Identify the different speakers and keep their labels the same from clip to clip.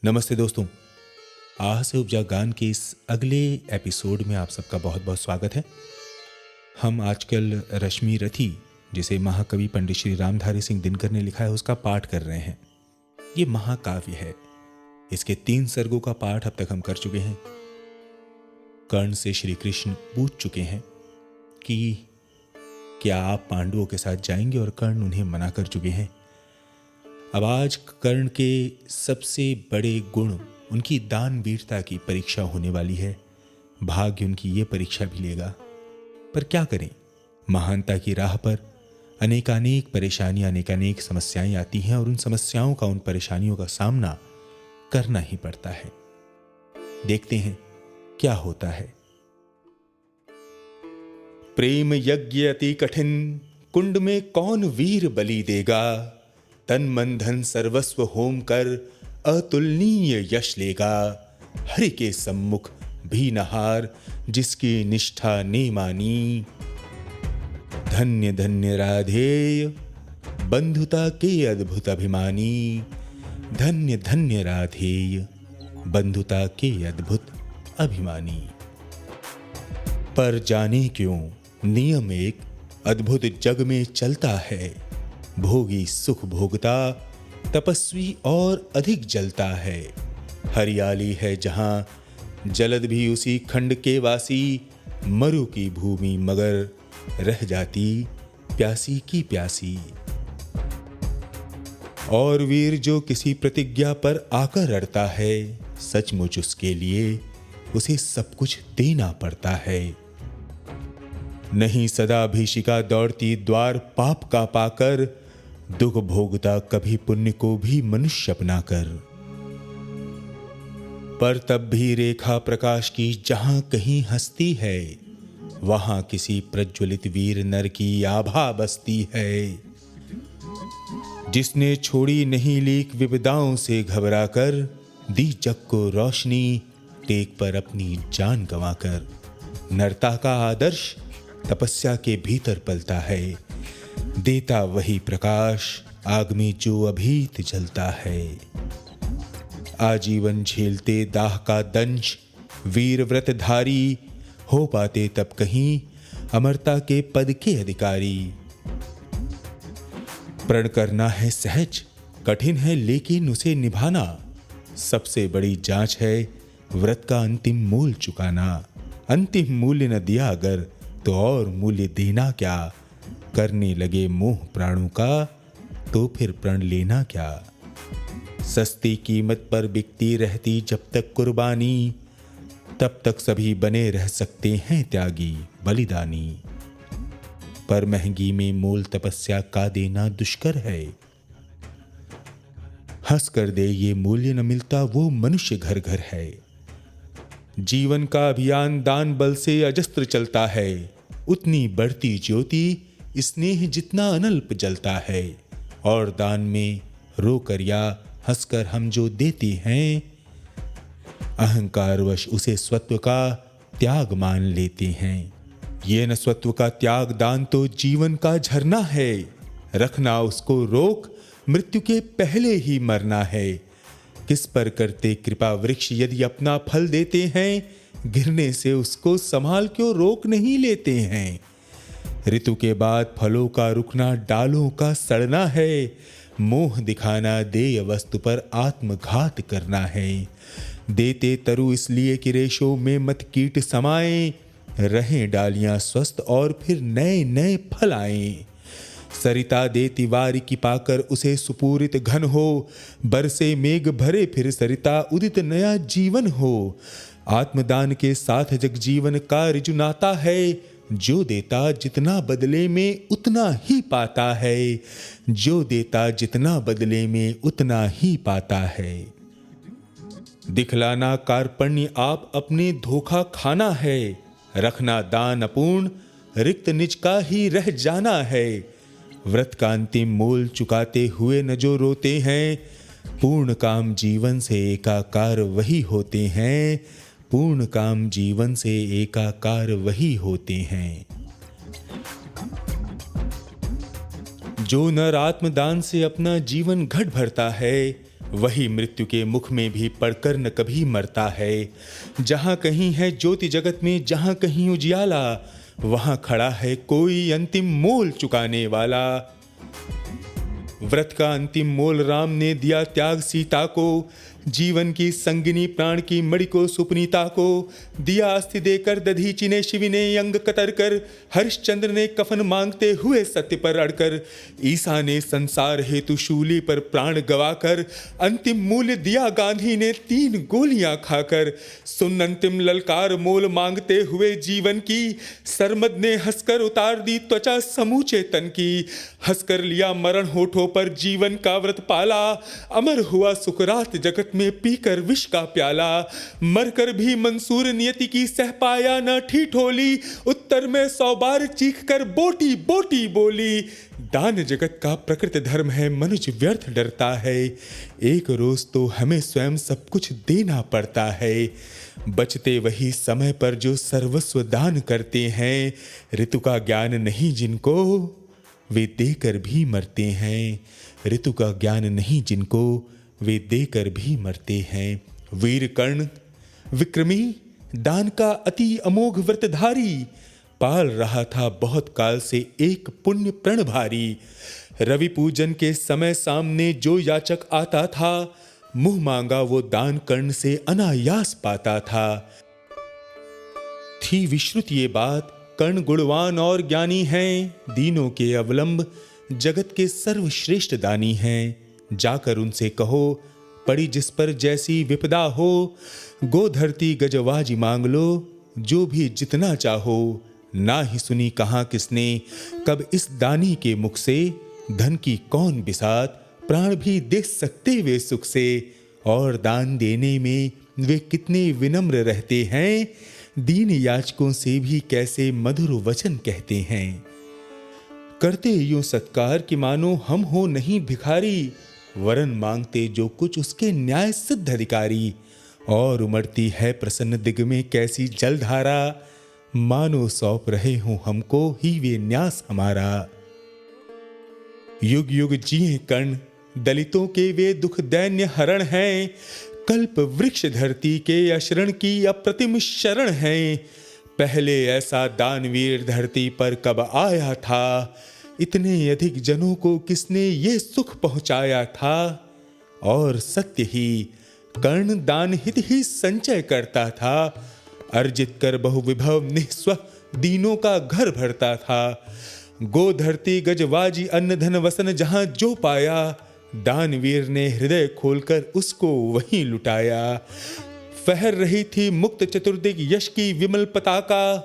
Speaker 1: नमस्ते दोस्तों, आह से उपजा गान के इस अगले एपिसोड में आप सबका बहुत बहुत स्वागत है। हम आजकल रश्मि रथी, जिसे महाकवि पंडित श्री रामधारी सिंह दिनकर ने लिखा है, उसका पाठ कर रहे हैं। ये महाकाव्य है। इसके 3 सर्गों का पाठ अब तक हम कर चुके हैं। कर्ण से श्री कृष्ण पूछ चुके हैं कि क्या आप पांडवों के साथ जाएंगे, और कर्ण उन्हें मना कर चुके हैं। अब आज कर्ण के सबसे बड़े गुण, उनकी दानवीरता की परीक्षा होने वाली है। भाग्य उनकी ये परीक्षा भी लेगा। पर क्या करें, महानता की राह पर अनेकानेक परेशानियां, अनेकानेक समस्याएं आती हैं, और उन समस्याओं का, उन परेशानियों का सामना करना ही पड़ता है। देखते हैं क्या होता है। प्रेम यज्ञ अति कठिन, कुंड में कौन वीर बलि देगा। तन मन धन सर्वस्व होम कर, अतुलनीय यश लेगा। हरि के सम्मुख भी नहार, जिसकी निष्ठा ने मानी। धन्य धन्य राधेय, बंधुता के अद्भुत अभिमानी। धन्य धन्य राधेय, बंधुता के अद्भुत अभिमानी। पर जाने क्यों नियम एक अद्भुत जग में चलता है। भोगी सुख भोगता, तपस्वी और अधिक जलता है। हरियाली है जहां, जलद भी उसी खंड के वासी। मरु की भूमि मगर रह जाती, प्यासी की प्यासी। और वीर जो किसी प्रतिज्ञा पर आकर अड़ता है, सचमुच उसके लिए उसे सब कुछ देना पड़ता है। नहीं सदा भीषिका दौड़ती द्वार पाप का पाकर, दुख भोगता कभी पुण्य को भी मनुष्य अपना कर। पर तब भी रेखा प्रकाश की जहां कहीं हस्ती है, वहां किसी प्रज्वलित वीर नर की आभा बसती है। जिसने छोड़ी नहीं लीक विपदाओं से घबरा कर, दी जग को रोशनी टेक पर अपनी जान गंवाकर। नरता का आदर्श तपस्या के भीतर पलता है। देता वही प्रकाश, आग में जो अभीत जलता है। आजीवन झेलते दाह का दंश, वीर व्रतधारी हो पाते तब कहीं अमरता के पद के अधिकारी। प्रण करना है सहज, कठिन है लेकिन उसे निभाना। सबसे बड़ी जांच है व्रत का अंतिम मूल चुकाना। अंतिम मूल्य न दिया अगर, तो और मूल्य देना क्या। करने लगे मोह प्राणों का, तो फिर प्रण लेना क्या। सस्ती कीमत पर बिकती रहती जब तक कुर्बानी, तब तक सभी बने रह सकते हैं त्यागी बलिदानी। पर महंगी में मोल तपस्या का देना दुष्कर है। हंस कर दे ये मूल्य न मिलता, वो मनुष्य घर घर है। जीवन का अभियान दान बल से अजस्त्र चलता है। उतनी बढ़ती ज्योति स्नेह जितना अनल्प जलता है। और दान में रोकर या हंसकर हम जो देते हैं, अहंकारवश उसे स्वत्व का त्याग मान लेते हैं। ये न स्वत्व का त्याग दान तो जीवन का झरना है। रखना उसको रोक, मृत्यु के पहले ही मरना है। किस पर करते कृपा वृक्ष यदि अपना फल देते हैं, गिरने से उसको संभाल क्यों रोक नहीं लेते हैं। ऋतु के बाद फलों का रुकना, डालों का सड़ना है। मोह दिखाना देय वस्तु पर आत्मघात करना है। देते तरु इसलिए कि रेशों में मत कीट समाए। रहें डालियां स्वस्थ और फिर नए नए फल आए। सरिता देती वारी की पाकर उसे सुपूरित घन हो। बरसे मेघ भरे फिर सरिता उदित नया जीवन हो। आत्मदान के साथ जगजीवन का ऋजु नाता है। जो देता जितना बदले में उतना ही पाता है। जो देता जितना बदले में उतना ही पाता है। दिखलाना कार्पण्य आप अपने धोखा खाना है। रखना दान अपूर्ण, रिक्त निज का ही रह जाना है। व्रत का अंतिम मूल चुकाते हुए न जो रोते हैं, पूर्ण काम जीवन से एकाकार वही होते हैं। पूर्ण काम जीवन से एकाकार वही होते हैं। जो नर आत्मदान से अपना जीवन घट भरता है, वही मृत्यु के मुख में भी पड़कर न कभी मरता है। जहां कहीं है ज्योति जगत में, जहां कहीं उजियाला, वहां खड़ा है कोई अंतिम मोल चुकाने वाला। व्रत का अंतिम मोल राम ने दिया त्याग सीता को, जीवन की संगिनी प्राण की मणि को सुपनीता को दिया अस्थि देकर। दधीचि ने शिवी ने अंग कतर कर, हरिश्चंद्र ने कफन मांगते हुए सत्य पर अड़कर, ईसा ने संसार हेतु शूली पर प्राण गवाकर, अंतिम मूल्य दिया गांधी ने 3 गोलियां खाकर। सुन अंतिम ललकार मोल मांगते हुए जीवन की, सरमद ने हंसकर उतार दी त्वचा समूचे तन की। हंसकर लिया मरण होठों पर जीवन का व्रत पाला, अमर हुआ सुकरात जगत में पीकर विष का प्याला। मरकर भी मंसूर नियति की सह पाया न ठिठोली, उत्तर में 100 बार चीख कर बोटी बोटी बोली। दान जगत का प्रकृत धर्म है, मनुष्य व्यर्थ डरता है, एक रोज तो हमें स्वयं सब कुछ देना पड़ता है। बचते वही समय पर जो सर्वस्व दान करते हैं, ऋतु का ज्ञान नहीं जिनको वे देकर भी मरते हैं। ऋतु का ज्ञान नहीं जिनको वे देकर भी मरते हैं। वीर कर्ण विक्रमी दान का अति अमोघ व्रतधारी, पाल रहा था बहुत काल से एक पुण्य प्रण भारी। रवि पूजन के समय सामने जो याचक आता था, मुंह मांगा वो दान कर्ण से अनायास पाता था। थी विश्रुत ये बात, कर्ण गुणवान और ज्ञानी हैं, दीनों के अवलंब जगत के सर्वश्रेष्ठ दानी हैं। जाकर उनसे कहो, पड़ी जिस पर जैसी विपदा हो, गो धरती गजवाजी मांग लो, जो भी जितना चाहो। ना ही सुनी कहाँ किसने कब इस दानी के मुख से, धन की कौन बिसात, प्राण भी दे सकते वे सुख से। और दान देने में वे कितने विनम्र रहते हैं, दीन याचकों से भी कैसे मधुर वचन कहते हैं। करते यूं सत्कार कि मानो हम हो नहीं भिखारी, वरन मांगते जो कुछ उसके न्याय सिद्ध अधिकारी। और उमड़ती है प्रसन्न दिग में कैसी जलधारा, मानो सौंप रहे हो हमको ही वे न्यास हमारा। युग युग जिए कर्ण, दलितों के वे दुख दैन्य हरण हैं, कल्प वृक्ष धरती के अशरण की अप्रतिम शरण हैं। पहले ऐसा दानवीर धरती पर कब आया था, इतने अधिक जनों को किसने ये सुख पहुंचाया था। और सत्य ही कर्ण दान हित ही संचय करता था, अर्जित कर बहुविभव निस्व दीनों का घर भरता था। गो धरती गजवाजी अन्न धन वसन जहां जो पाया, दानवीर ने हृदय खोलकर उसको वहीं लुटाया। फहर रही थी मुक्त चतुर्दिग यश की विमल पताका,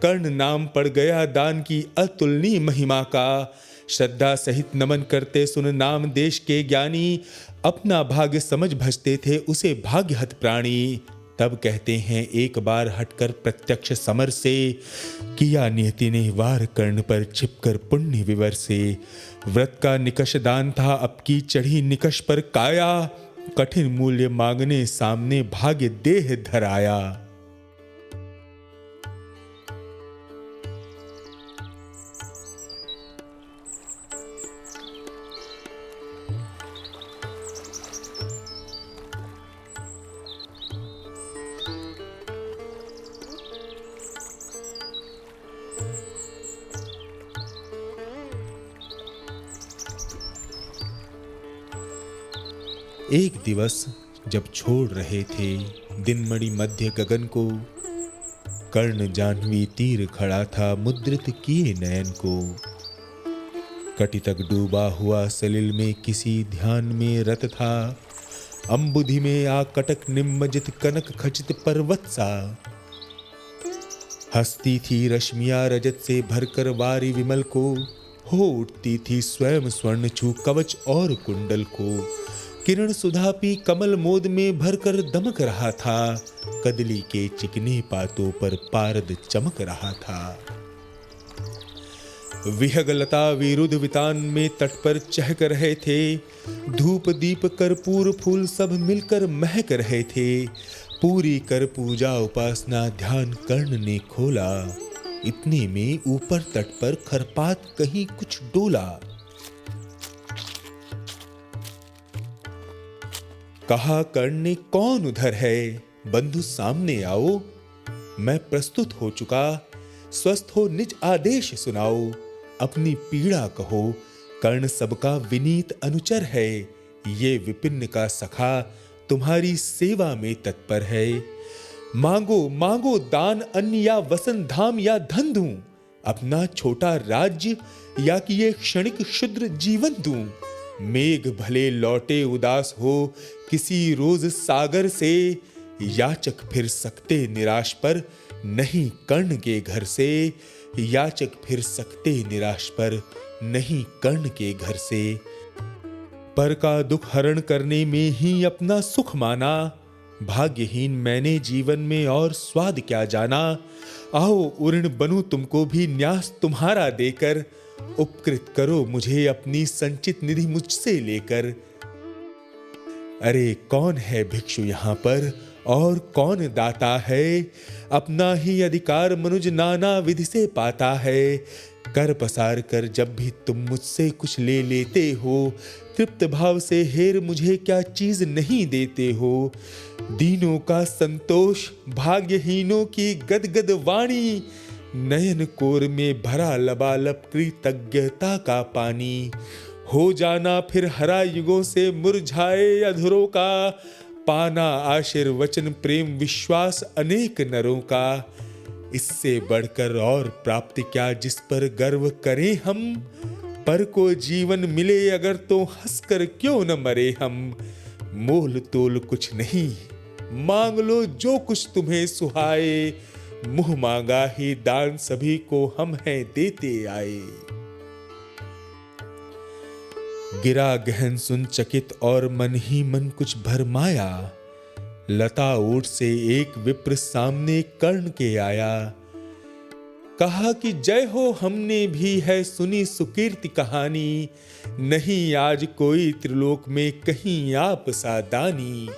Speaker 1: कर्ण नाम पड़ गया दान की अतुलनीय महिमा का। श्रद्धा सहित नमन करते सुन नाम देश के ज्ञानी, अपना भाग्य समझ भजते थे उसे भाग्यहत प्राणी। तब कहते हैं एक बार हटकर प्रत्यक्ष समर से, किया नियति ने वार कर्ण पर छिपकर पुण्य विवर से। व्रत का निकष दान था अब की चढ़ी निकष पर काया, कठिन मूल्य मांगने सामने भाग्य देह धराया। एक दिवस जब छोड़ रहे थे दिनमणि मध्य गगन को, कर्ण जाह्नवी तीर खड़ा था मुद्रित किए नयन को। कटि तक डूबा हुआ सलिल में किसी ध्यान में रत था, अंबुधि में आ कटक निम्मजित कनक खचित पर्वत सा। हंसती थी रश्मिया रजत से भरकर वारी विमल को, हो उठती थी स्वयं स्वर्ण छू कवच और कुंडल को। किरण सुधा पी कमल मोद में भरकर दमक रहा था, कदली के चिकने पातों पर पारद चमक रहा था। विहग लता विरुद्ध वितान में तट पर चहक रहे थे, धूप दीप कर्पूर फूल सब मिलकर महक रहे थे। पूरी कर पूजा उपासना ध्यान कर्ण ने खोला, इतने में ऊपर तट पर खरपात कहीं कुछ डोला। कहा कर्ण ने, कौन उधर है? बंधु सामने आओ। मैं प्रस्तुत हो चुका, स्वस्थ हो निज आदेश सुनाओ। अपनी पीड़ा कहो, कर्ण सबका विनीत अनुचर है। ये विपिन का सखा तुम्हारी सेवा में तत्पर है। मांगो मांगो दान, अन्न या वसन धाम या धन दूं, अपना छोटा राज्य या कि ये क्षणिक क्षुद्र जीवन दूं। मेघ भले लौटे उदास हो किसी रोज सागर से, याचक फिर सकते निराश पर नहीं कर्ण के घर से। याचक फिर सकते निराश पर नहीं कर्ण के घर से। पर का दुख हरण करने में ही अपना सुख माना, भाग्यहीन मैंने जीवन में और स्वाद क्या जाना। आओ उऋण बनूं तुमको भी न्यास तुम्हारा देकर, उपकृत करो मुझे अपनी संचित निधि मुझसे लेकर। अरे कौन है भिक्षु यहाँ पर और कौन दाता है? अपना ही अधिकार मनुज नाना विधि से पाता है। कर पसार कर जब भी तुम मुझसे कुछ ले लेते हो, तृप्त भाव से हेर मुझे क्या चीज नहीं देते हो। दीनों का संतोष, भाग्यहीनों की गदगद वाणी, नयन कोर में भरा लबालब कृतज्ञता का पानी। हो जाना फिर हरा युगों से मुरझाए अधरों का, पाना आशीर्वचन प्रेम विश्वास अनेक नरों का। इससे बढ़कर और प्राप्ति क्या जिस पर गर्व करें हम। पर को जीवन मिले अगर तो हंसकर क्यों न मरे हम। मोल तोल कुछ नहीं, मांग लो जो कुछ तुम्हें सुहाए। मुंह मांगा ही दान सभी को हम हैं देते आए। गिरा गहन सुन चकित और मन ही मन कुछ भरमाया। लता ओट से एक विप्र सामने कर्ण के आया। कहा कि जय हो, हमने भी है सुनी सुकीर्ति कहानी। नहीं आज कोई त्रिलोक में कहीं आप सा दानी।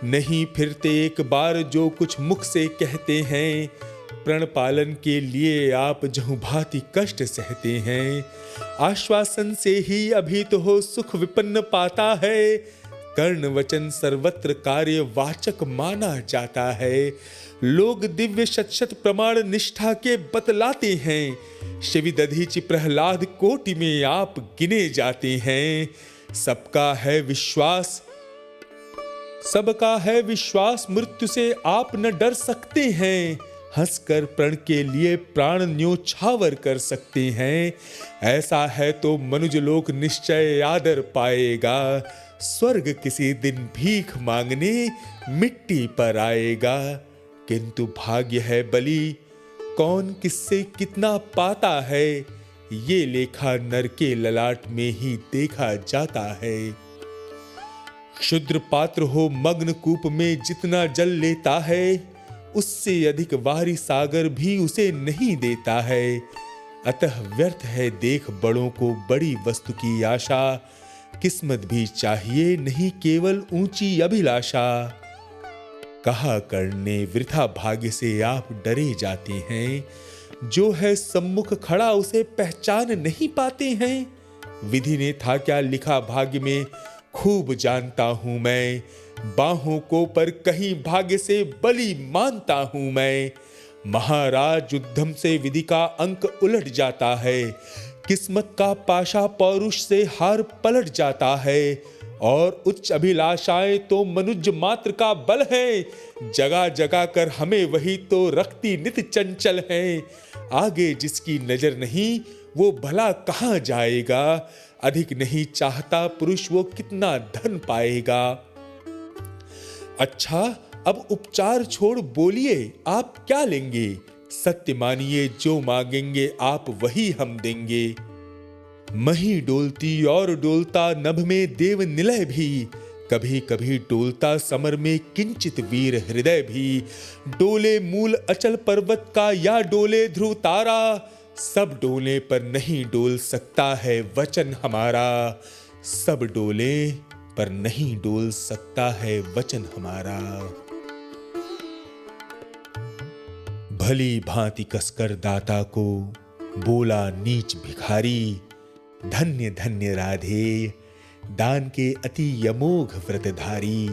Speaker 1: नहीं फिरते एक बार जो कुछ मुख से कहते हैं, प्रण पालन के लिए आप जहु भांति कष्ट सहते हैं। आश्वासन से ही अभी तो हो सुख विपन्न पाता है। कर्ण वचन सर्वत्र कार्य वाचक माना जाता है। लोग दिव्य शत शत प्रमाण निष्ठा के बतलाते हैं। शिवि दधीचि प्रहलाद कोटि में आप गिने जाते हैं। सबका है विश्वास, सबका है विश्वास, मृत्यु से आप न डर सकते हैं। हंसकर प्रण के लिए प्राण न्योछावर कर सकते हैं। ऐसा है तो मनुज लोक निश्चय आदर पाएगा। स्वर्ग किसी दिन भीख मांगने मिट्टी पर आएगा। किंतु भाग्य है बली, कौन किससे कितना पाता है। ये लेखा नर के ललाट में ही देखा जाता है। क्षुद्र पात्र हो मग्न कूप में जितना जल लेता है, उससे अधिक बाहरी सागर भी उसे नहीं देता है। अतः व्यर्थ है देख बड़ों को बड़ी वस्तु की आशा। किस्मत भी चाहिए नहीं केवल ऊंची अभिलाषा। कहा कर्ण ने, वृथा भाग्य से आप डरे जाते हैं। जो है सम्मुख खड़ा उसे पहचान नहीं पाते हैं। विधि ने था क्या लिखा भाग्य में खूब जानता हूं मैं। बाहों को पर कहीं भाग्य से बलि मानता हूं मैं। महाराज उद्धम से विधि का अंक उलट जाता है। किस्मत का पाशा पौरुष से हार पलट जाता है। और उच्च अभिलाषाएं तो मनुष्य मात्र का बल है। जगा जगा कर हमें वही तो रखती नित चंचल है। आगे जिसकी नजर नहीं वो भला कहां जाएगा। अधिक नहीं चाहता पुरुष वो कितना धन पाएगा। अच्छा अब उपचार छोड़ बोलिए आप क्या लेंगे। सत्य मानिए जो मांगेंगे आप वही हम देंगे। मही डोलती और डोलता नभ में देव निलय भी। कभी कभी डोलता समर में किंचित वीर हृदय भी। डोले मूल अचल पर्वत का या डोले ध्रुव तारा। सब डोले पर नहीं डोल सकता है वचन हमारा। सब डोले पर नहीं डोल सकता है वचन हमारा। भली भांति कसकर दाता को बोला नीच भिखारी। धन्य धन्य राधे दान के अति यमोघ व्रतधारी।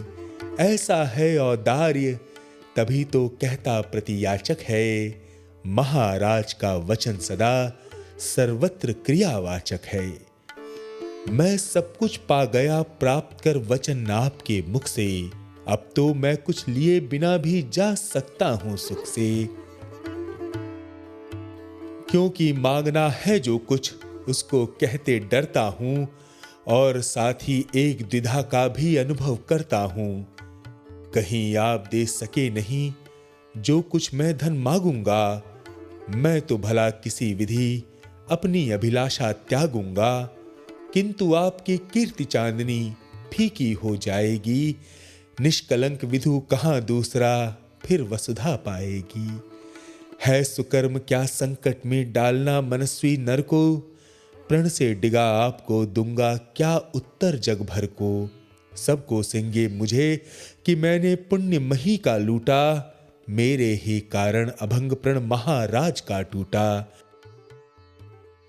Speaker 1: ऐसा है औदार्य, तभी तो कहता प्रतियाचक है। महाराज का वचन सदा सर्वत्र क्रियावाचक है। मैं सब कुछ पा गया प्राप्त कर वचन आपके मुख से, अब तो मैं कुछ लिए बिना भी जा सकता हूं सुख से। क्योंकि मांगना है जो कुछ उसको कहते डरता हूं, और साथ ही एक द्विधा का भी अनुभव करता हूं। कहीं आप दे सके नहीं जो कुछ मैं धन मांगूंगा, मैं तो भला किसी विधि अपनी अभिलाषा त्यागूंगा। किंतु आपकी कीर्ति चांदनी फीकी हो जाएगी, निष्कलंक विधु कहां दूसरा फिर वसुधा पाएगी। है सुकर्म क्या संकट में डालना मनस्वी नर को, प्रण से डिगा आपको दूंगा क्या उत्तर जग भर को। सबको सिंगे मुझे कि मैंने पुण्य मही का लूटा, मेरे ही कारण अभंग प्रण महाराज का टूटा।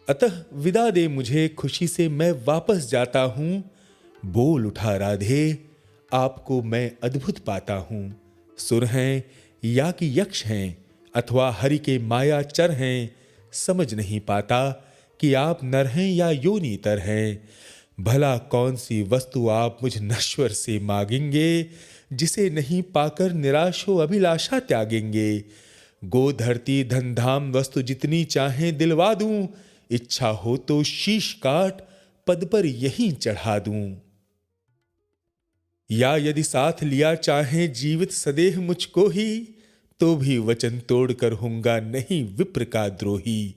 Speaker 1: अतः विदा दे मुझे, खुशी से मैं वापस जाता हूं। बोल उठा राधे, आपको मैं अद्भुत पाता हूं। सुर हैं या कि यक्ष हैं अथवा हरि के मायाचर हैं, समझ नहीं पाता कि आप नर हैं या योनितर हैं। भला कौन सी वस्तु आप मुझ नश्वर से मांगेंगे, जिसे नहीं पाकर निराश हो अभिलाषा त्यागेंगे। गो धरती धन धाम वस्तु जितनी चाहें दिलवा दूं, इच्छा हो तो शीश काट पद पर यहीं चढ़ा दूं। या यदि साथ लिया चाहें जीवित सदेह मुझको ही, तो भी वचन तोड़कर होऊंगा नहीं विप्र का द्रोही।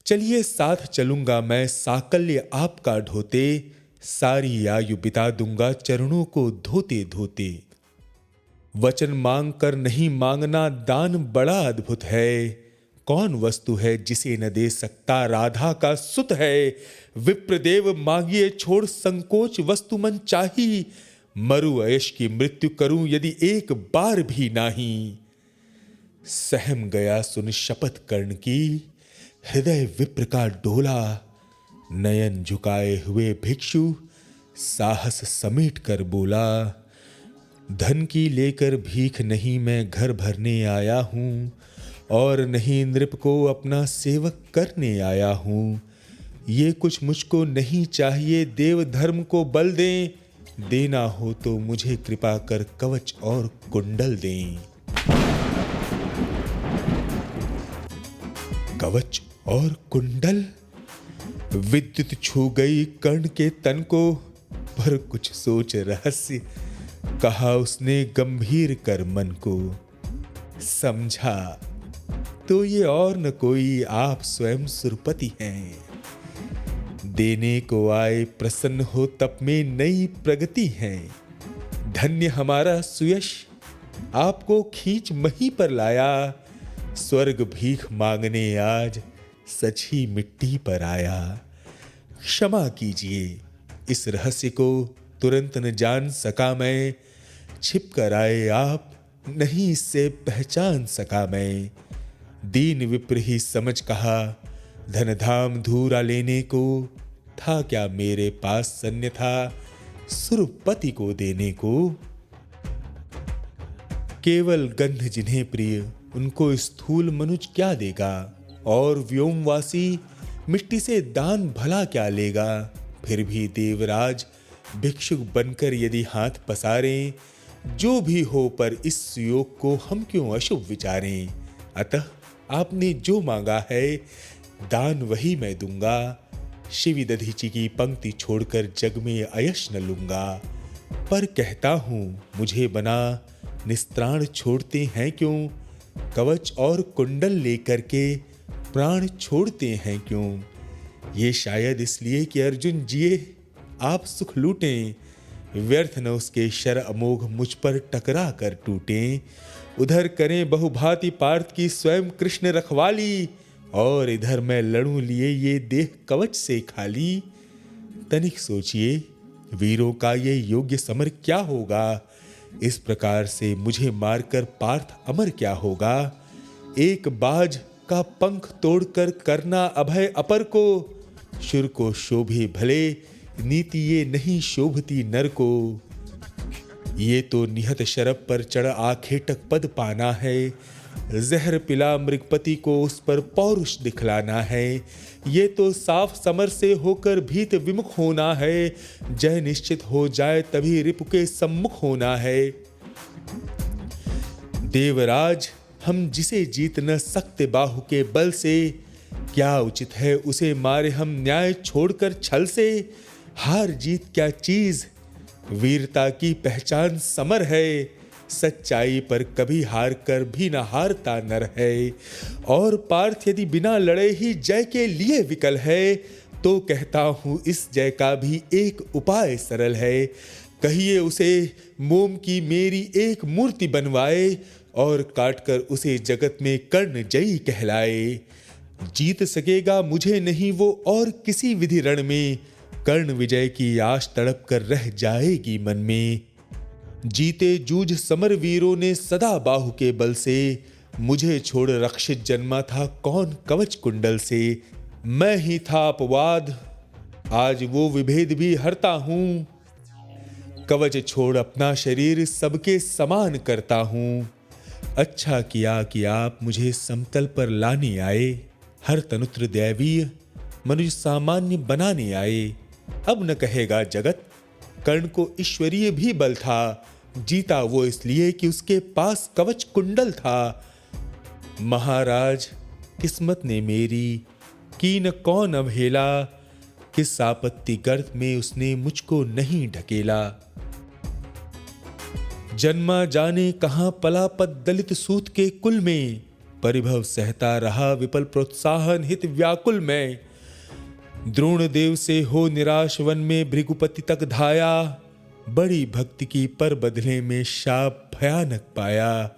Speaker 1: चलिए साथ चलूंगा मैं साकल्य आपका ढोते, सारी आयु बिता दूंगा चरणों को धोते धोते। वचन मांग कर नहीं मांगना दान बड़ा अद्भुत है। कौन वस्तु है जिसे न दे सकता राधा का सुत है। विप्रदेव मांगिए छोड़ संकोच वस्तु मन चाही, मरु ऐश की मृत्यु करूं यदि एक बार भी नाही। सहम गया सुन शपथ कर्ण की, हृदय विप्र का डोला। नयन झुकाए हुए भिक्षु साहस समेट कर बोला, धन की लेकर भीख नहीं मैं घर भरने आया हूं, और नहीं नृप को अपना सेवक करने आया हूं। ये कुछ मुझको नहीं चाहिए, देव धर्म को बल दें। देना हो तो मुझे कृपा कर कवच और कुंडल दें। कवच और कुंडल, विद्युत छू गई कर्ण के तन को, पर कुछ सोच रहस्य कहा उसने गंभीर कर मन को। समझा तो ये और न कोई आप स्वयं सुरपति हैं। देने को आए प्रसन्न हो तप में नई प्रगति है। धन्य हमारा सुयश आपको खींच मही पर लाया, स्वर्ग भीख मांगने आज सच ही मिट्टी पर आया। क्षमा कीजिए इस रहस्य को तुरंत न जान सका मैं, छिप कर आए आप नहीं इससे पहचान सका मैं। दीन विप्र ही समझ कहा धन धाम धूरा लेने को, था क्या मेरे पास सन्य था सुरपति को देने को। केवल गंध जिन्हें प्रिय उनको स्थूल मनुज क्या देगा, और व्योमवासी मिट्टी से दान भला क्या लेगा। फिर भी देवराज भिक्षुक बनकर यदि हाथ पसारें, जो भी हो पर इस योग को हम क्यों अशुभ विचारें। अतः आपने जो मांगा है दान वही मैं दूंगा। शिवी दधीची की पंक्ति छोड़कर जग में अयश न लूंगा। पर कहता हूं मुझे बना निस्त्राण छोड़ते हैं क्यों, कवच और कुंडल लेकर के प्राण छोड़ते हैं क्यों। ये शायद इसलिए कि अर्जुन जिए आप सुख लूटें, व्यर्थ न उसके शर अमोघ मुझ पर टकरा कर टूटें। उधर करें बहुभांति पार्थ की स्वयं कृष्ण रखवाली, और इधर मैं लड़ूं लिए ये देह कवच से खाली। तनिक सोचिए वीरों का ये योग्य समर क्या होगा, इस प्रकार से मुझे मारकर पार्थ अमर क्या होगा। एक बाज का पंख तोड़कर करना अभय अपर को, शुर को शोभे भले नीति ये नहीं शोभती नर को। ये तो निहत शरब पर चढ़ आखेटक पद पाना है। जहर पिला मृगपति को उस पर पौरुष दिखलाना है। ये तो साफ समर से होकर भीत विमुख होना है। जय निश्चित हो जाए तभी रिपु के सम्मुख होना है। देवराज, हम जिसे जीत न सकते बाहु के बल से, क्या उचित है उसे मारे हम न्याय छोड़कर छल से। हार जीत क्या चीज, वीरता की पहचान समर है। सच्चाई पर कभी हार कर भी न हारता नर है। और पार्थ यदि बिना लड़े ही जय के लिए विकल है, तो कहता हूं इस जय का भी एक उपाय सरल है। कहिए उसे मोम की मेरी एक मूर्ति बनवाए, और काटकर उसे जगत में कर्ण जयी कहलाए। जीत सकेगा मुझे नहीं वो और किसी विधि रण में, कर्ण विजय की आश तड़प कर रह जाएगी मन में। जीते जूझ समर वीरों ने सदा बाहु के बल से, मुझे छोड़ रक्षित जन्मा था कौन कवच कुंडल से। मैं ही था अपवाद, आज वो विभेद भी हरता हूं। कवच छोड़ अपना शरीर सबके समान करता हूं। अच्छा किया कि आप मुझे समतल पर लाने आए। हर तनुत्र दैवीय मनुष्य सामान्य बनाने आए। अब न कहेगा जगत कर्ण को ईश्वरीय भी बल था। जीता वो इसलिए कि उसके पास कवच कुंडल था। महाराज, किस्मत ने मेरी की न कौन अवहेला, किस आपत्ति गर्त में उसने मुझको नहीं ढकेला। जन्मा जाने कहां पला पद दलित सूत के कुल में, परिभव सहता रहा विपल प्रोत्साहन हित व्याकुल में। द्रोण देव से हो निराश वन में भृगुपति तक धाया, बड़ी भक्ति की पर बदले में शाप भयानक पाया।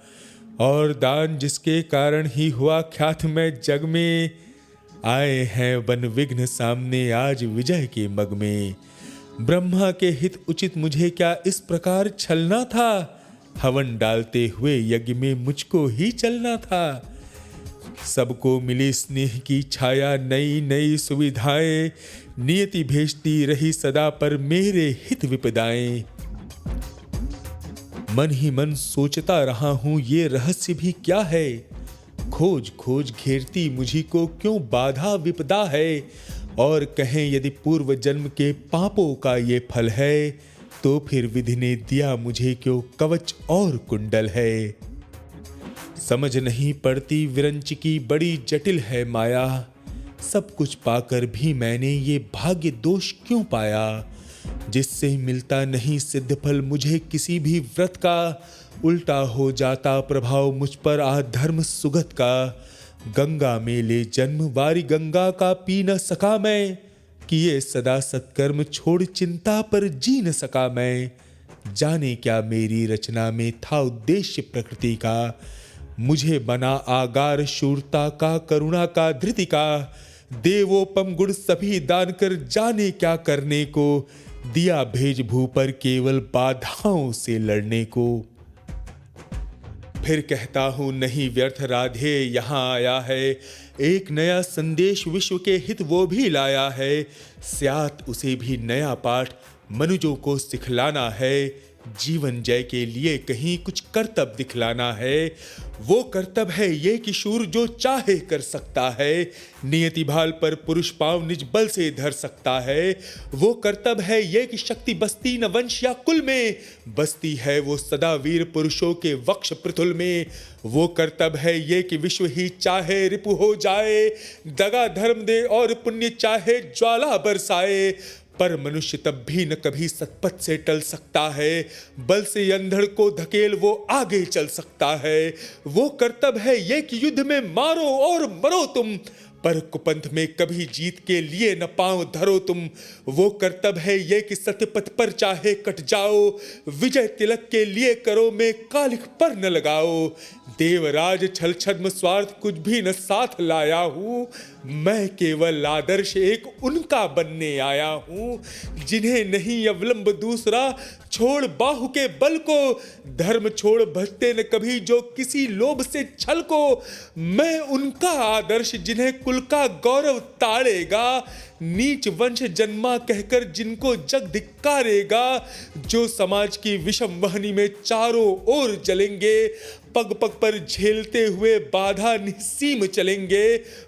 Speaker 1: और दान जिसके कारण ही हुआ ख्यात में जग में, आए हैं वन विघ्न सामने आज विजय के मग में। ब्रह्मा के हित उचित मुझे क्या इस प्रकार छलना था, हवन डालते हुए यज्ञ में मुझको ही चलना था। सबको मिली स्नेह की छाया नई नई सुविधाएं, नियति भेजती रही सदा पर मेरे हित विपदाएं। मन ही मन सोचता रहा हूं ये रहस्य भी क्या है, खोज खोज घेरती मुझी को क्यों बाधा विपदा है। और कहें यदि पूर्व जन्म के पापों का ये फल है, तो फिर विधि ने दिया मुझे क्यों कवच और कुंडल है। समझ नहीं पड़ती विरंच की बड़ी जटिल है माया, सब कुछ पाकर भी मैंने ये भाग्य दोष क्यों पाया। जिससे मिलता नहीं सिद्ध फल मुझे किसी भी व्रत का, उल्टा हो जाता प्रभाव मुझ पर अधर्म सुगत का। गंगा में ले जन्म वारी गंगा का पी न सका मैं, किए सदा सत्कर्म छोड़ चिंता पर जी न सका मैं। जाने क्या मेरी रचना में था उद्देश्य प्रकृति का, मुझे बना आगार शूरता का करुणा का धृति का। देवोपम गुण सभी दान कर जाने क्या करने को, दिया भेज भू पर केवल बाधाओं से लड़ने को। फिर कहता हूं नहीं व्यर्थ राधे यहाँ आया है, एक नया संदेश विश्व के हित वो भी लाया है। स्यात उसे भी नया पाठ मनुजों को सिखलाना है। जीवन जय के लिए कहीं कुछ कर्तव्य दिखलाना है। वो कर्तव्य है ये कि शूर जो चाहे कर सकता है, नियति भाल पर पुरुष पांव निज बल से धर सकता है। वो कर्तव्य है ये कि शक्ति बसती न वंश या कुल में, बसती है वो सदा वीर पुरुषों के वक्ष पृथुल में। वो कर्तव्य है ये कि विश्व ही चाहे रिपु हो जाए, दगा धर्म दे और पुण्य चाहे ज्वाला बरसाए। पर मनुष्य तब भी न कभी सतपथ से टल सकता है, बल से अंधड़ को धकेल वो आगे चल सकता है। वो कर्तव्य है ये कि युद्ध में मारो और मरो तुम, पर कुपंथ में कभी जीत के लिए न पांव धरो तुम। वो कर्तव्य है ये कि सत्यपथ पर चाहे कट जाओ, विजय तिलक के लिए करो में कालिख पर न लगाओ। देवराज छल छद्म स्वार्थ कुछ भी न साथ लाया हूं, मैं केवल आदर्श एक उनका बनने आया हूं जिन्हें नहीं अवलंब दूसरा, छोड़ बाहु के बल को, धर्म छोड़ भजते न कभी जो किसी लोभ से छल को। मैं उनका आदर्श जिन्हें कुल का गौरव ताड़ेगा, नीच वंश जन्मा कहकर जिनको जग धिक्कारेगा, जो समाज की विषम वहनी में चारों ओर जलेंगे, पग पग पर झेलते हुए बाधा निस्सीम चलेंगे।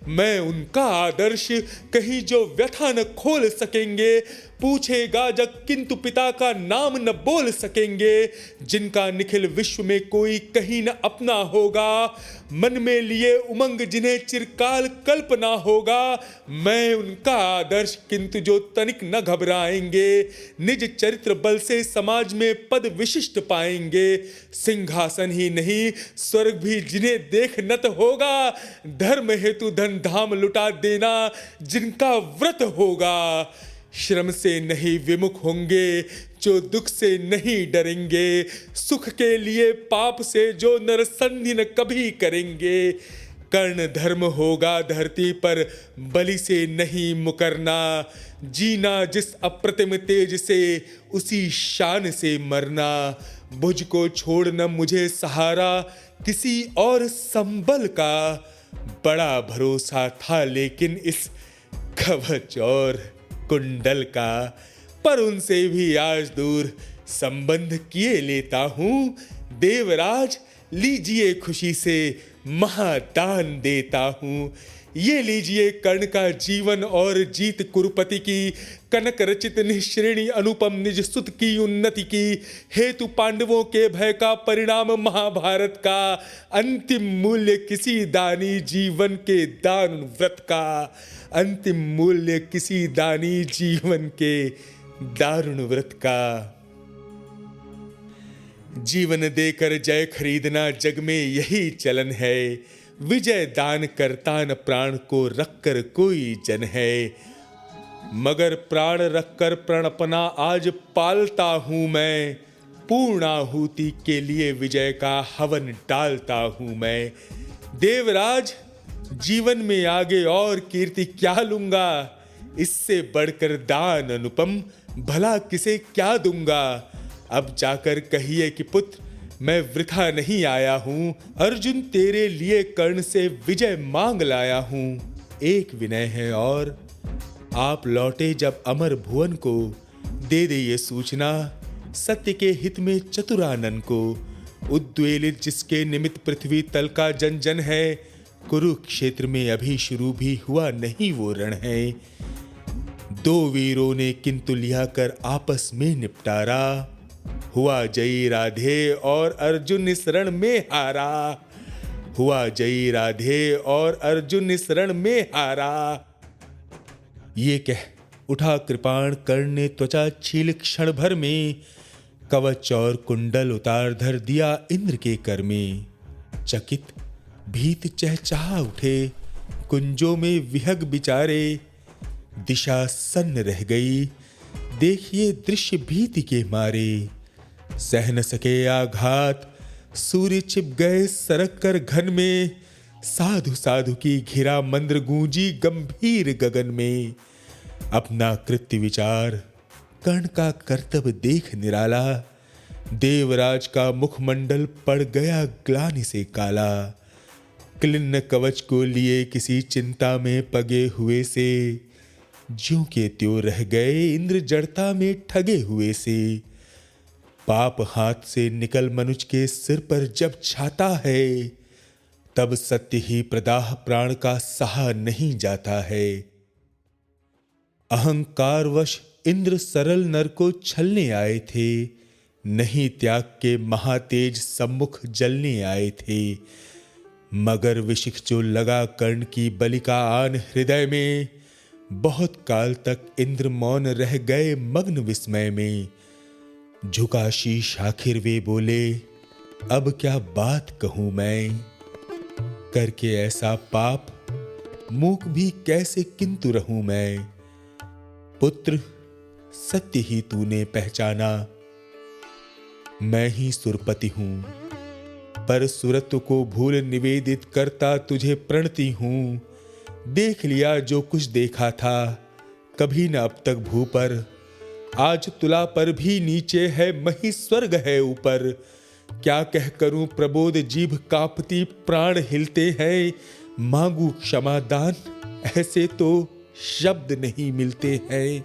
Speaker 1: मैं उनका आदर्श कहीं जो व्यथा न खोल सकेंगे, पूछेगा जग किंतु पिता का नाम न बोल सकेंगे, जिनका निखिल विश्व में कोई कहीं न अपना होगा, मन में लिए उमंग जिन्हें चिरकाल कल्पना होगा। मैं उनका आदर्श किंतु जो तनिक न घबराएंगे, निज चरित्र बल से समाज में पद विशिष्ट पाएंगे, सिंहासन ही नहीं स्वर्ग भी जिन्हें देख नत होगा, धर्म हेतु धन धाम लुटा देना जिनका व्रत होगा। श्रम से नहीं विमुख होंगे जो दुख से नहीं डरेंगे, सुख के लिए पाप से जो नरसंधि न कभी करेंगे। कर्ण धर्म होगा धरती पर बलि से नहीं मुकरना, जीना जिस अप्रतिम तेज से उसी शान से मरना। भुज को छोड़ना मुझे सहारा किसी और संबल का, बड़ा भरोसा था लेकिन इस कवच और कुंडल का, पर उनसे भी आज दूर संबंध किए लेता हूं। देवराज लीजिए खुशी से महादान देता हूं, ये लीजिए कर्ण का जीवन और जीत कुरुपति की, कनक रचित निःश्रेणी अनुपम निज सुत की उन्नति की, हेतु पांडवों के भय का परिणाम महाभारत का, अंतिम मूल्य किसी दानी जीवन के दान व्रत का, अंतिम मूल्य किसी दानी जीवन के दारुण व्रत का। जीवन देकर जय खरीदना जग में यही चलन है, विजय दान करता न प्राण को रखकर कोई जन है, मगर प्राण रखकर प्रणपना आज पालता हूं मैं, पूर्णाहुति के लिए विजय का हवन डालता हूं मैं। देवराज जीवन में आगे और कीर्ति क्या लूंगा, इससे बढ़कर दान अनुपम भला किसे क्या दूंगा। अब जाकर कहिए कि पुत्र मैं वृथा नहीं आया हूं, अर्जुन तेरे लिए कर्ण से विजय मांग लाया हूं। एक विनय है और आप लौटे जब अमर भुवन को, दे दे ये सूचना सत्य के हित में चतुरानन को। उद्वेलित जिसके निमित्त पृथ्वी तल का जन जन है, कुरुक्षेत्र में अभी शुरू भी हुआ नहीं वो रण है। दो वीरों ने किंतु लिया कर आपस में निपटारा, हुआ जयी राधे और अर्जुन इस रण में हारा, हुआ जयी राधे और अर्जुन इस रण में हारा। ये कह उठा कृपाण कर्ण ने त्वचा छील क्षण भर में, कवच और कुंडल उतार धर दिया इंद्र के कर में। चकित भीत चहचहा उठे कुंजों में विहग बिचारे, दिशा सन्न रह गई देखिए दृश्य भीति के मारे। सह न सके आघात सूर्य छिप गए सरक कर घन में, साधु साधु की घिरा मंद्र गूंजी गंभीर गगन में। अपना कृत्य विचार कर्ण का कर्तव्य देख निराला, देवराज का मुखमंडल पड़ गया ग्लानि से काला। क्लिन्न कवच को लिए किसी चिंता में पगे हुए से, ज्यों के त्यों रह गए इंद्र जड़ता में ठगे हुए से। पाप हाथ से निकल मनुज के सिर पर जब छाता है, तब सत्य ही प्रदाह प्राण का सहा नहीं जाता है। अहंकारवश इंद्र सरल नर को छलने आए थे, नहीं त्याग के महातेज सम्मुख जलने आए थे। मगर विशिख जो लगा कर्ण की बलि का आन हृदय में, बहुत काल तक इंद्र मौन रह गए मग्न विस्मय में। झुका शीश आखिर वे बोले अब क्या बात कहूं मैं, करके ऐसा पाप मूक भी कैसे किंतु रहूं मैं। पुत्र सत्य ही तूने पहचाना, मैं ही सुरपति हूं, पर सुरत्व को भूल निवेदित करता तुझे प्रणति हूं। देख लिया जो कुछ देखा था, कभी न अब तक भू पर। आज तुला पर भी नीचे है, मही स्वर्ग है ऊपर। क्या कह करूं प्रबोध, जीभ कांपती, प्राण हिलते हैं। मांगू क्षमा दान, ऐसे तो शब्द नहीं मिलते हैं।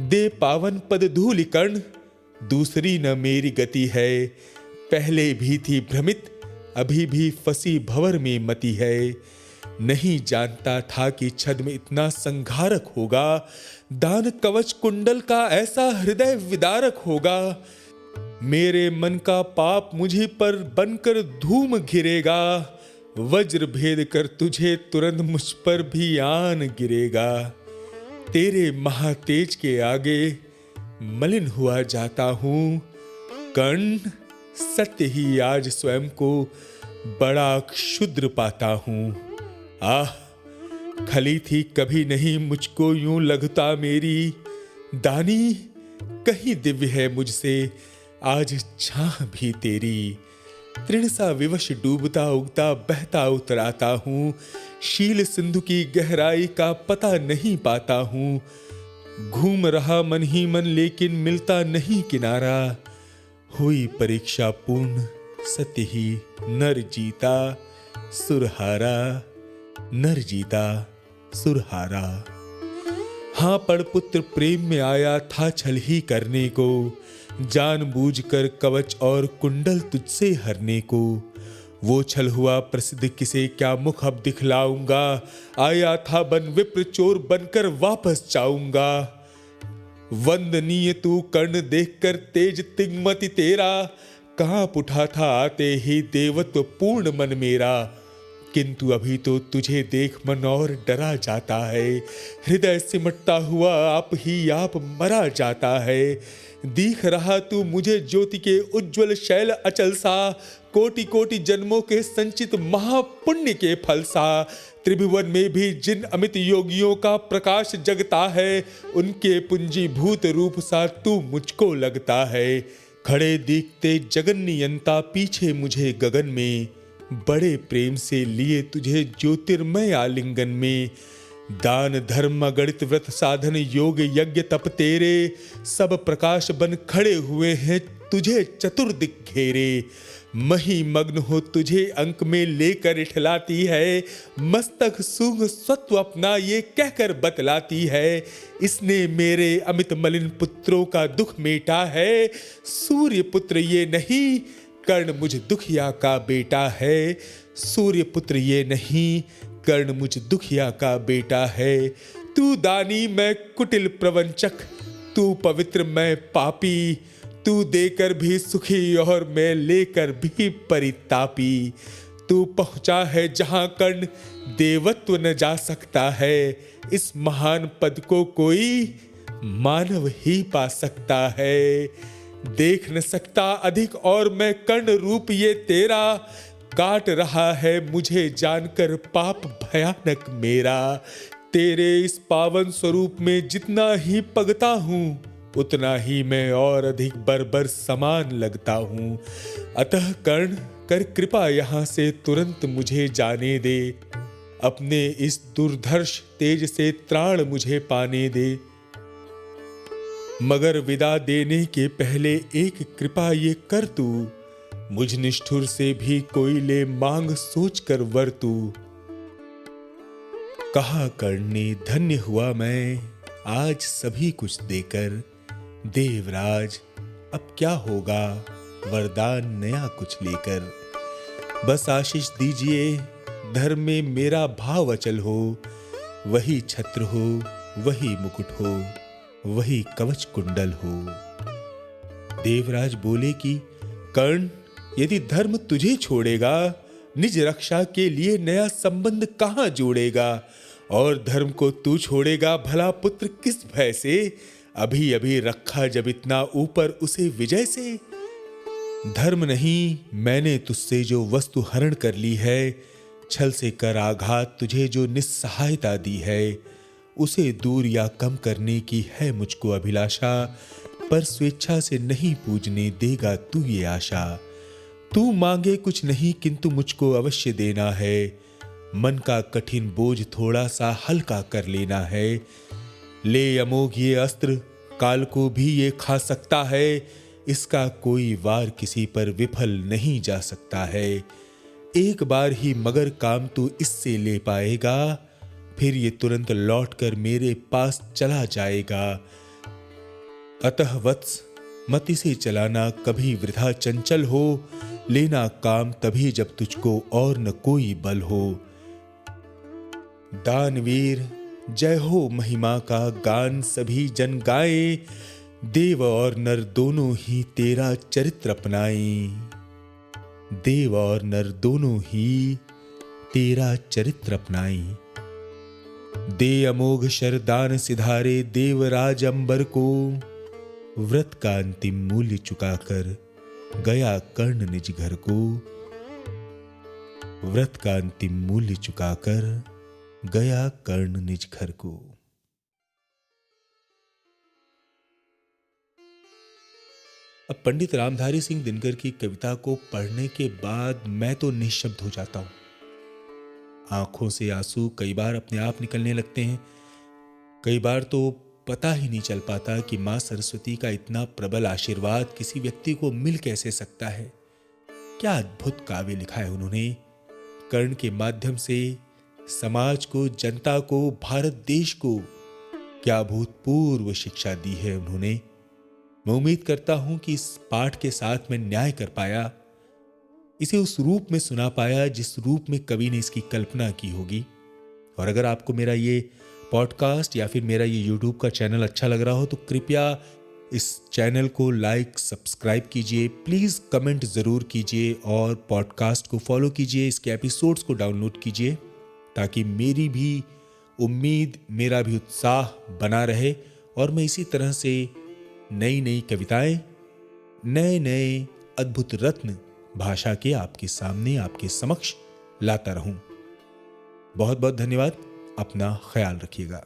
Speaker 1: दे पावन पद धूलि कर्ण, दूसरी न मेरी गति है। पहले भी थी भ्रमित, अभी भी फंसी भंवर में मति है। नहीं जानता था कि छद्म में इतना संघारक होगा। दान कवच कुंडल का ऐसा हृदय विदारक होगा। मेरे मन का पाप मुझे पर बनकर धूम घिरेगा। वज्र भेद कर तुझे तुरंत मुझ पर भी आन गिरेगा। तेरे महातेज के आगे मलिन हुआ जाता हूं। कर्ण, सत्य ही आज स्वयं को बड़ा क्षुद्र पाता हूं। आह, खली थी कभी नहीं मुझको यूं लगता मेरी। दानी कहीं दिव्य है मुझसे आज छाह भी तेरी। तृण सा विवश डूबता उगता बहता उतराता हूं। शील सिंधु की गहराई का पता नहीं पाता हूं। घूम रहा मन ही मन लेकिन मिलता नहीं किनारा। हुई परीक्षा पूर्ण, सत्य ही नर जीता सुरहारा। नर जीता सुरहारा। हां पड़ पुत्र प्रेम में आया था छल ही करने को। जानबूझकर कवच और कुंडल तुझसे हरने को। वो छल हुआ प्रसिद्ध, किसे क्या मुख अब दिखलाऊंगा। आया था बन विप्र, चोर बनकर वापस जाऊंगा। वंदनीय तू कर्ण, देखकर तेज तिग्मति तेरा। कांप उठा था आते ही देवत्व पूर्ण मन मेरा। किंतु अभी तो तुझे देख मन और डरा जाता है। हृदय सिमटता हुआ आप ही आप मरा जाता है। दिख रहा तू मुझे ज्योति के उज्जवल शैल अचल सा। कोटि कोटि जन्मों के संचित महापुण्य के फल सा। त्रिभुवन में भी जिन अमित योगियों का प्रकाश जगता है, उनके पुंजीभूत रूप सा तू मुझको लगता है। खड़े दिखते जगन नियंता पीछे मुझे गगन में। बड़े प्रेम से लिए तुझे ज्योतिर्मय आलिंगन में। दान धर्म गणित व्रत साधन योग यज्ञ तप तेरे। सब प्रकाश बन खड़े हुए हैं तुझे चतुर्दिक घेरे। मही मग्न हो तुझे अंक में लेकर इठलाती है। मस्तक सूंघ सत्व अपना ये कहकर बतलाती है। इसने मेरे अमित मलिन पुत्रों का दुख मेटा है। सूर्य पुत्र ये नहीं, कर्ण मुझ दुखिया का बेटा है। सूर्य पुत्र ये नहीं, कर्ण मुझ दुखिया का बेटा है। तू दानी मैं कुटिल प्रवंचक, तू पवित्र मैं पापी। तू देकर भी सुखी और मैं लेकर भी परितापी। तू पहुंचा है जहां कर्ण देवत्व न जा सकता है। इस महान पद को कोई मानव ही पा सकता है। देख न सकता अधिक और मैं कर्ण रूप ये तेरा। काट रहा है मुझे जानकर पाप भयानक मेरा। तेरे इस पावन स्वरूप में जितना ही पगता हूँ, उतना ही मैं और अधिक बर्बर समान लगता हूँ। अतः कर्ण कर कृपा यहाँ से तुरंत मुझे जाने दे। अपने इस दुर्धर्ष तेज से त्राण मुझे पाने दे। मगर विदा देने के पहले एक कृपा ये कर तू। मुझ निष्ठुर से भी कोई ले मांग सोच कर वर तू। कहा कर्ण ने धन्य हुआ मैं आज सभी कुछ देकर। देवराज अब क्या होगा वरदान नया कुछ लेकर। बस आशीष दीजिए धर्म में मेरा भाव अचल हो। वही छत्र हो, वही मुकुट हो, वही कवच कुंडल हो। देवराज बोले कि कर्ण, यदि धर्म तुझे छोड़ेगा, निज रक्षा के लिए नया संबंध कहां जोड़ेगा। और धर्म को तू छोड़ेगा भला पुत्र किस भय से। अभी अभी रखा जब इतना ऊपर उसे विजय से। धर्म नहीं, मैंने तुझसे जो वस्तु हरण कर ली है। छल से कर आघात तुझे जो निस्सहायता दी है, उसे दूर या कम करने की है मुझको अभिलाषा। पर स्वेच्छा से नहीं पूजने देगा तू ये आशा। तू मांगे कुछ नहीं किंतु मुझको अवश्य देना है। मन का कठिन बोझ थोड़ा सा हल्का कर लेना है। ले अमोघ ये अस्त्र, काल को भी ये खा सकता है। इसका कोई वार किसी पर विफल नहीं जा सकता है। एक बार ही मगर काम तू इससे ले पाएगा, फिर ये तुरंत लौटकर मेरे पास चला जाएगा। अतः वत्स, मत इसे चलाना कभी वृथा चंचल हो। लेना काम तभी जब तुझको और न कोई बल हो। दानवीर, जय हो महिमा का गान सभी जन गाए। देव और नर दोनों ही तेरा चरित्र अपनाए। देव और नर दोनों ही तेरा चरित्र अपनाए। दे अमोघ शरदान सिधारे देवराज अंबर को। व्रत का अंतिम मूल्य चुकाकर गया कर्ण निज घर को। व्रत का अंतिम मूल्य चुकाकर गया कर्ण निज घर को। अब पंडित रामधारी सिंह दिनकर की कविता को पढ़ने के बाद मैं तो निःशब्द हो जाता हूं। आंखों से आंसू कई बार अपने आप निकलने लगते हैं। कई बार तो पता ही नहीं चल पाता कि मां सरस्वती का इतना प्रबल आशीर्वाद किसी व्यक्ति को मिल कैसे सकता है। क्या अद्भुत काव्य लिखा है उन्होंने। कर्ण के माध्यम से समाज को, जनता को, भारत देश को क्या अभूतपूर्व शिक्षा दी है उन्होंने। मैं उम्मीद करता हूं कि इस पाठ के साथ मैं न्याय कर पाया, इसे उस रूप में सुना पाया जिस रूप में कवि ने इसकी कल्पना की होगी। और अगर आपको मेरा ये पॉडकास्ट या फिर मेरा ये यूट्यूब का चैनल अच्छा लग रहा हो तो कृपया इस चैनल को लाइक, सब्सक्राइब कीजिए, प्लीज कमेंट जरूर कीजिए और पॉडकास्ट को फॉलो कीजिए, इसके एपिसोड्स को डाउनलोड कीजिए ताकि मेरी भी उम्मीद, मेरा भी उत्साह बना रहे और मैं इसी तरह से नई नई कविताएं, नए नए अद्भुत रत्न भाषा के आपके सामने, आपके समक्ष लाता रहूं। बहुत बहुत धन्यवाद। अपना ख्याल रखिएगा।